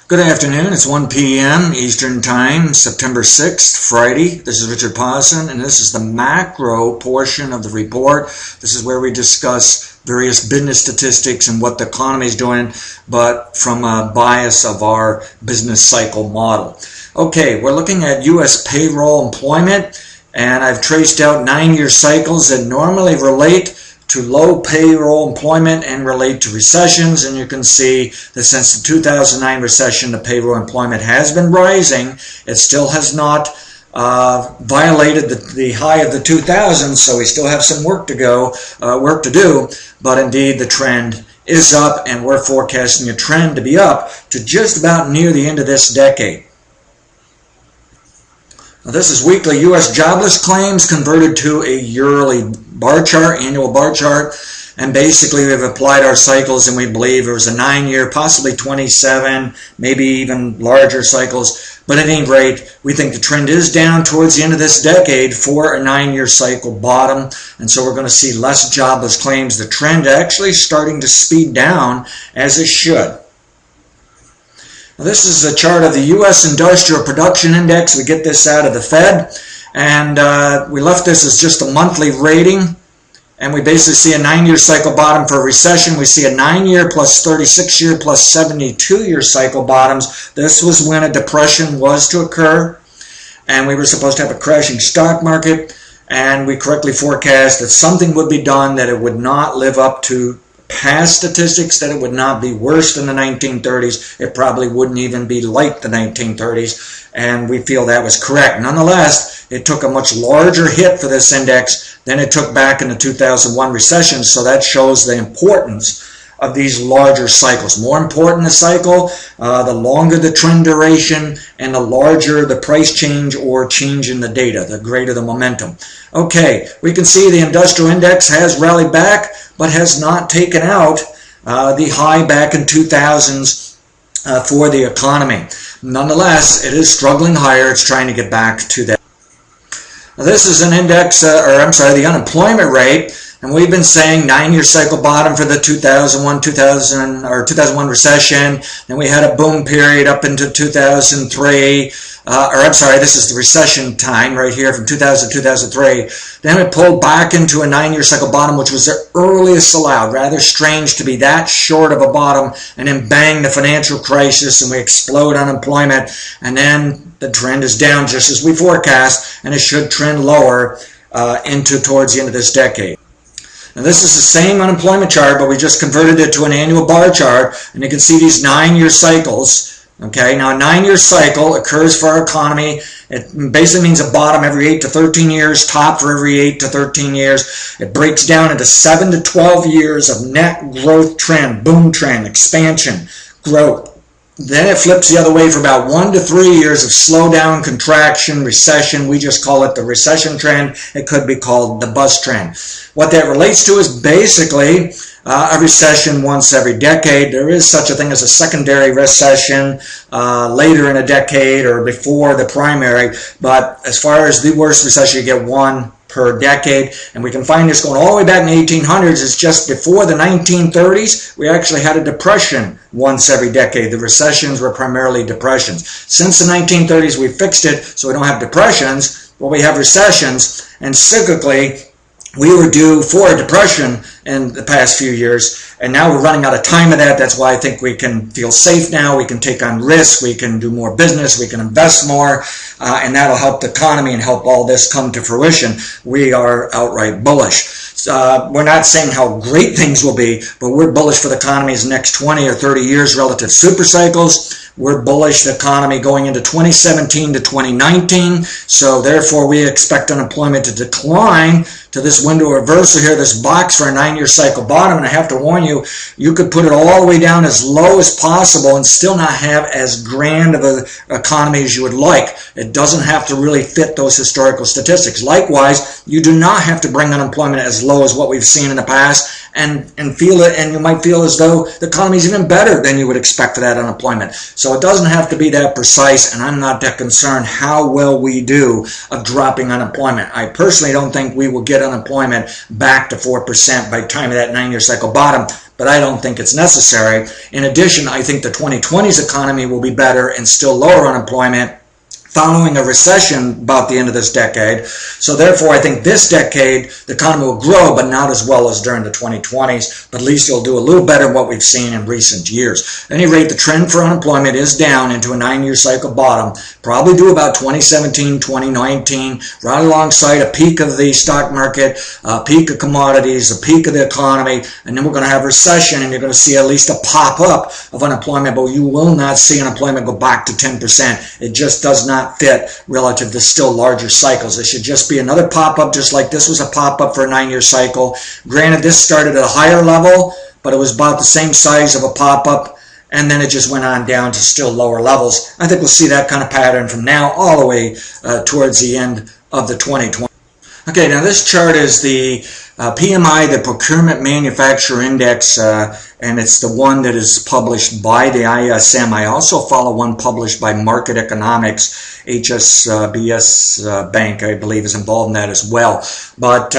Good afternoon. It's 1 p.m. Eastern Time, September 6th, Friday. This is Richard Pawson, and this is the macro portion of the report. This is where we discuss various business statistics and what the economy is doing, but from a bias of our business cycle model. Okay, we're looking at U.S. payroll employment, and I've traced out 9-year cycles that normally relate to low payroll employment and relate to recessions, and you can see that since the 2009 recession, the payroll employment has been rising. It still has not violated the high of the 2000s, so we still have some work to do, but indeed the trend is up, and we're forecasting a trend to be up to just about near the end of this decade. Now, this is weekly U.S. jobless claims converted to a yearly bar chart, annual bar chart, and basically we've applied our cycles, and we believe it was a 9-year, possibly 27, maybe even larger cycles, but at any rate, we think the trend is down towards the end of this decade for a 9-year cycle bottom, and so we're going to see less jobless claims. The trend actually starting to speed down as it should. Now, this is a chart of the U.S. Industrial Production Index. We get this out of the Fed, and we left this as just a monthly rating, and we basically see a 9-year cycle bottom for a recession. We see a 9-year plus 36-year plus 72-year cycle bottoms. This was when a depression was to occur, and we were supposed to have a crashing stock market, and we correctly forecast that something would be done, that it would not live up to past statistics, that it would not be worse than the 1930s. It probably wouldn't even be like the 1930s, and we feel that was correct. Nonetheless, it took a much larger hit for this index than it took back in the 2001 recession, so that shows the importance of these larger cycles. More important the cycle, the longer the trend duration, and the larger the price change or change in the data, the greater the momentum. Okay, we can see the industrial index has rallied back, but has not taken out the high back in 2000s for the economy. Nonetheless, it is struggling higher. It's trying to get back to that. Now, this is an index, the unemployment rate. And we've been saying 9-year cycle bottom for the 2001 recession. Then we had a boom period up into 2003. This is the recession time right here from 2000 to 2003. Then it pulled back into a 9-year cycle bottom, which was the earliest allowed. Rather strange to be that short of a bottom, and then bang, the financial crisis, and we explode unemployment. And then the trend is down just as we forecast, and it should trend lower towards the end of this decade. Now, this is the same unemployment chart, but we just converted it to an annual bar chart, and you can see these 9-year cycles. Okay, now a 9-year cycle occurs for our economy. It basically means a bottom every 8 to 13 years, top for every 8 to 13 years. It breaks down into 7 to 12 years of net growth trend, boom trend, expansion, growth. Then it flips the other way for about 1 to 3 years of slowdown, contraction, recession. We just call it the recession trend. It could be called the bust trend. What that relates to is basically a recession once every decade. There is such a thing as a secondary recession later in a decade or before the primary. But as far as the worst recession, you get one per decade, and we can find this going all the way back in the 1800s. It's just before the 1930s, we actually had a depression once every decade. The recessions were primarily depressions. Since the 1930s, we fixed it so we don't have depressions, but we have recessions, and cyclically, we were due for a depression in the past few years, and now we're running out of time of that. That's why I think we can feel safe now. We can take on risks. We can do more business. We can invest more, and that'll help the economy and help all this come to fruition. We are outright bullish. We're not saying how great things will be, but we're bullish for the economy's next 20 or 30 years relative super cycles. We're bullish the economy going into 2017 to 2019, so therefore we expect unemployment to decline to this window reversal here, this box for a 9-year cycle bottom, and I have to warn you, you could put it all the way down as low as possible and still not have as grand of an economy as you would like. It doesn't have to really fit those historical statistics. Likewise, you do not have to bring unemployment as low as what we've seen in the past and feel it, and you might feel as though the economy is even better than you would expect for that unemployment. So it doesn't have to be that precise, and I'm not that concerned how well we do of dropping unemployment. I personally don't think we will get unemployment back to 4% by the time of that 9-year cycle bottom, but I don't think it's necessary. In addition, I think the 2020's economy will be better and still lower unemployment following a recession about the end of this decade. So therefore, I think this decade, the economy will grow, but not as well as during the 2020s, but at least it'll do a little better than what we've seen in recent years. At any rate, the trend for unemployment is down into a 9-year cycle bottom, probably due about 2017, 2019, right alongside a peak of the stock market, a peak of commodities, a peak of the economy, and then we're going to have a recession, and you're going to see at least a pop-up of unemployment, but you will not see unemployment go back to 10%. It just does not fit relative to still larger cycles. It should just be another pop-up, just like this was a pop-up for a 9-year cycle. Granted, this started at a higher level, but it was about the same size of a pop-up, and then it just went on down to still lower levels. I think we'll see that kind of pattern from now all the way towards the end of the 2020. Okay, now this chart is the PMI, the Procurement Manufacturer Index, and it's the one that is published by the ISM. I also follow one published by Market Economics. HSBC Bank, I believe, is involved in that as well. But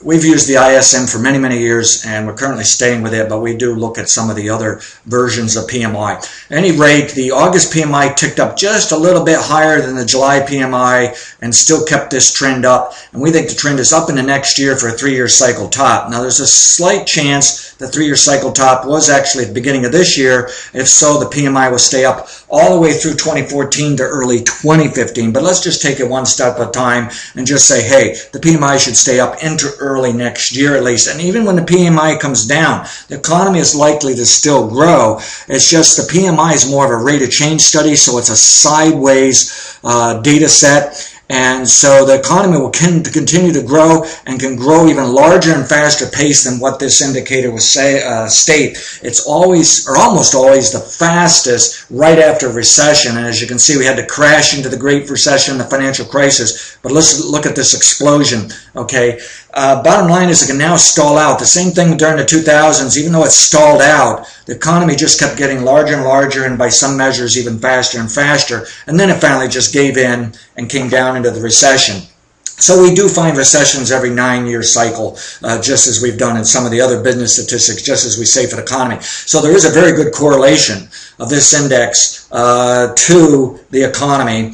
we've used the ISM for many, many years, and we're currently staying with it, but we do look at some of the other versions of PMI. At any rate, the August PMI ticked up just a little bit higher than the July PMI and still kept this trend up, and we think the trend is up in the next year for a 3-year cycle top. Now, there's a slight chance the 3-year cycle top was actually at the beginning of this year. If so, the PMI will stay up all the way through 2014 to early 2015. But let's just take it one step at a time and just say, hey, the PMI should stay up into early next year at least. And even when the PMI comes down, the economy is likely to still grow. It's just the PMI is more of a rate of change study, so it's a sideways data set. And so the economy will continue to grow and can grow even larger and faster pace than what this indicator will state. It's always, or almost always, the fastest right after recession. And as you can see, we had to crash into the Great Recession, the financial crisis. But let's look at this explosion, okay? Bottom line is it can now stall out. The same thing during the 2000s, even though it stalled out, the economy just kept getting larger and larger, and by some measures even faster and faster. And then it finally just gave in and came down into the recession. So we do find recessions every 9-year cycle, just as we've done in some of the other business statistics, just as we say for the economy. So there is a very good correlation of this index to the economy.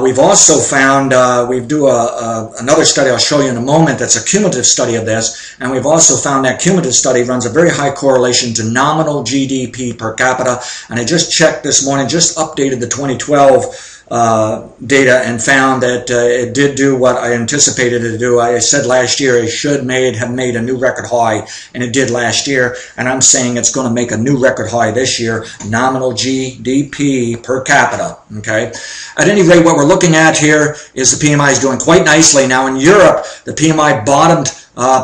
We've also found, we do another study I'll show you in a moment that's a cumulative study of this, and we've also found that cumulative study runs a very high correlation to nominal GDP per capita, and I just checked this morning, just updated the 2012 data and found that it did do what I anticipated it to do. I said last year it should have made a new record high, and it did last year, and I'm saying it's going to make a new record high this year, nominal GDP per capita, okay? At any rate, what we're looking at here is the PMI is doing quite nicely. Now in Europe, the PMI bottomed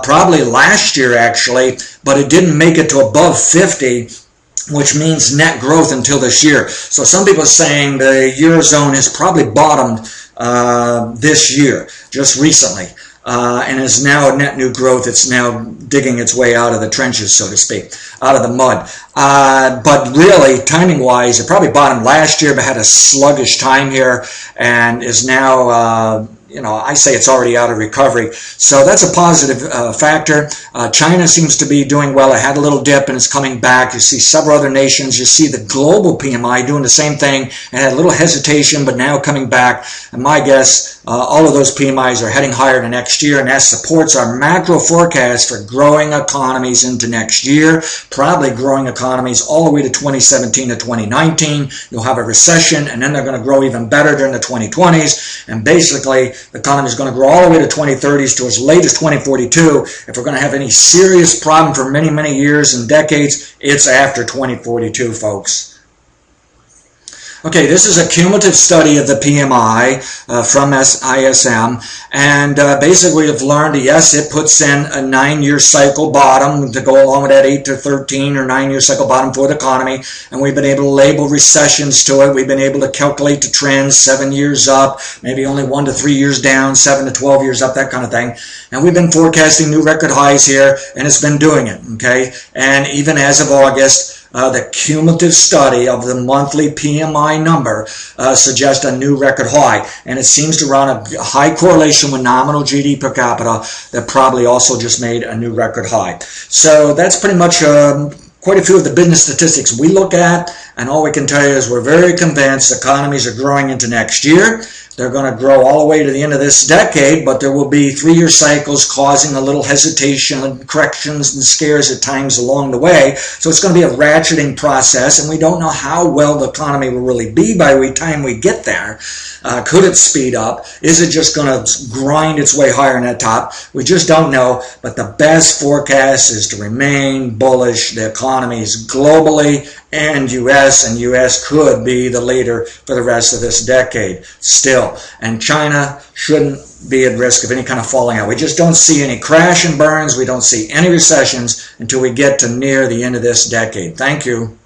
probably last year actually, but it didn't make it to above 50, which means net growth until this year. So some people are saying the Eurozone has probably bottomed this year, just recently, and is now net new growth. It's now digging its way out of the trenches, so to speak, out of the mud. But really, timing-wise, it probably bottomed last year, but had a sluggish time here, and is now I say it's already out of recovery. So that's a positive factor. China seems to be doing well. It had a little dip and it's coming back. You see several other nations. You see the global PMI doing the same thing and had a little hesitation, but now coming back. And my guess, all of those PMIs are heading higher to next year, and that supports our macro forecast for growing economies into next year, probably growing economies all the way to 2017 to 2019. You'll have a recession, and then they're going to grow even better during the 2020s, and basically the economy is going to grow all the way to 2030s to as late as 2042. If we're going to have any serious problem for many, many years and decades, it's after 2042, folks. Okay, this is a cumulative study of the PMI from ISM, and basically we've learned, yes, it puts in a 9-year cycle bottom to go along with that 8 to 13 or 9-year cycle bottom for the economy, and we've been able to label recessions to it. We've been able to calculate the trends, 7 years up, maybe only 1 to 3 years down, 7 to 12 years up, that kind of thing. And we've been forecasting new record highs here, and it's been doing it, okay? And even as of August, the cumulative study of the monthly PMI number suggests a new record high, and it seems to run a high correlation with nominal GDP per capita that probably also just made a new record high. So that's pretty much quite a few of the business statistics we look at, and all we can tell you is we're very convinced economies are growing into next year. They're going to grow all the way to the end of this decade, but there will be 3-year cycles causing a little hesitation and corrections and scares at times along the way. So it's going to be a ratcheting process, and we don't know how well the economy will really be by the time we get there. Could it speed up? Is it just going to grind its way higher in that top? We just don't know, but the best forecast is to remain bullish. The economies globally and U.S. could be the leader for the rest of this decade still. And China shouldn't be at risk of any kind of falling out. We just don't see any crash and burns. We don't see any recessions until we get to near the end of this decade. Thank you.